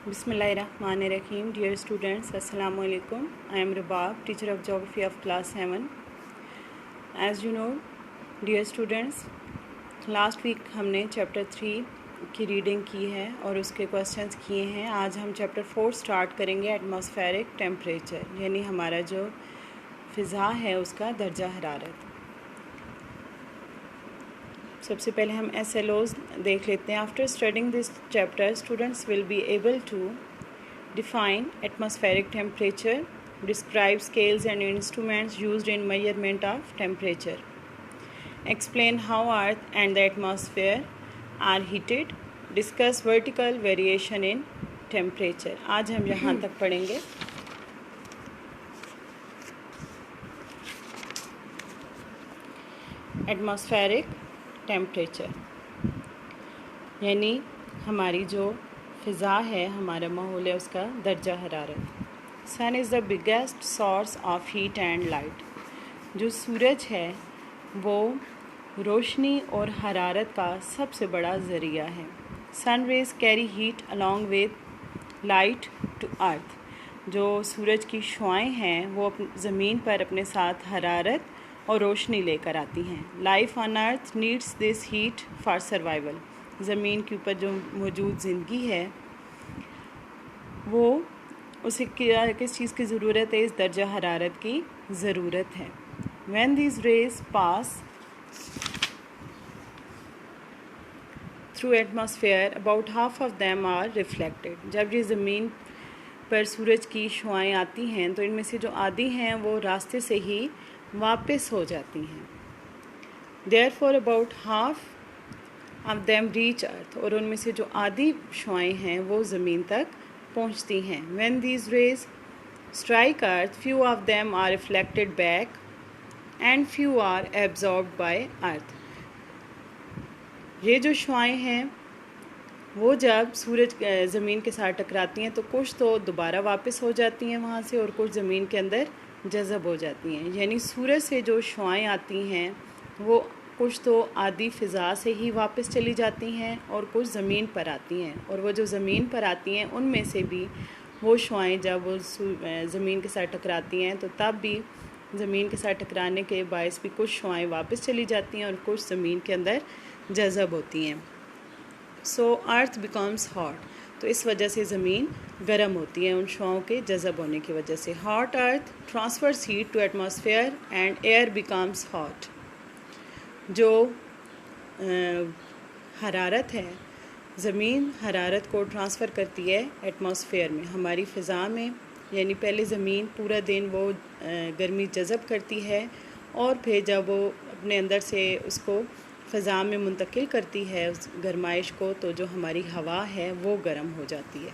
Bismillahirrahmanirrahim. Dear students, Assalamu alaikum. I am Rubab, teacher of geography of class 7. As you know, dear students, last week हमने chapter 3 की reading की है और उसके questions किए हैं. आज हम chapter 4 स्टार्ट करेंगे. एटमॉस्फेरिक टेम्परेचर यानी हमारा जो फ़िज़ा है उसका दर्जा हरारत. सबसे पहले हम SLOs देख लेते हैं. After studying this chapter students will be able to define atmospheric temperature, describe scales and instruments used in measurement of temperature, explain how earth and the atmosphere are heated, discuss vertical variation in temperature. आज हम यहाँ तक पढ़ेंगे. Atmospheric temperature यानी हमारी जो फ़िज़ा है, हमारा माहौल है, उसका दर्जा हरारत. Sun is the biggest source of heat and light. जो सूरज है वो रोशनी और हरारत का सबसे बड़ा ज़रिया है. Sun rays carry heat along with light to earth. जो सूरज की शुआएं हैं वो ज़मीन पर अपने साथ हरारत और रोशनी लेकर आती हैं. Life on earth needs this heat for survival. ज़मीन के ऊपर जो मौजूद ज़िंदगी है वो उसे किस चीज़ की ज़रूरत है? इस दर्जा हरारत की ज़रूरत है. When these rays pass through atmosphere about half of them are reflected. जब ये ज़मीन पर सूरज की शुआएं आती हैं तो इनमें से जो आधी हैं वो रास्ते से ही वापस हो जाती हैं. Therefore about half of them reach अर्थ. और उनमें से जो आधी शुआएं हैं वो ज़मीन तक पहुंचती हैं. When these rays strike earth few of them are reflected back and few are absorbed by earth. ये जो शुआएं हैं वो जब सूरज ज़मीन के साथ टकराती हैं तो कुछ तो दोबारा वापस हो जाती हैं वहाँ से और कुछ ज़मीन के अंदर जज़ब हो जाती हैं. यानी सूरज से जो शुआएं आती हैं वो कुछ तो आधी फ़िज़ा से ही वापस चली जाती हैं और कुछ ज़मीन पर आती हैं. और वो जो ज़मीन पर आती हैं उनमें से भी वो शुआएं जब वो ज़मीन के साथ टकराती हैं तो तब भी ज़मीन के साथ टकराने के बायस भी कुछ शुआएं वापस चली जाती हैं और कुछ ज़मीन के अंदर जज़ब होती हैं. सो अर्थ बिकम्स हॉट. तो इस वजह से ज़मीन गर्म होती है उन शुआओं के जज़ब होने की वजह से. Hot earth transfers heat to atmosphere and air becomes hot. जो हरारत है, ज़मीन हरारत को ट्रांसफ़र करती है एटमॉस्फेयर में, हमारी फ़िज़ा में. यानी पहले ज़मीन पूरा दिन वो गर्मी जज़ब करती है और फिर जब वो अपने अंदर से उसको फ़िज़ा में मुंतकिल करती है उस गरमाइश को तो जो हमारी हवा है वो गर्म हो जाती है.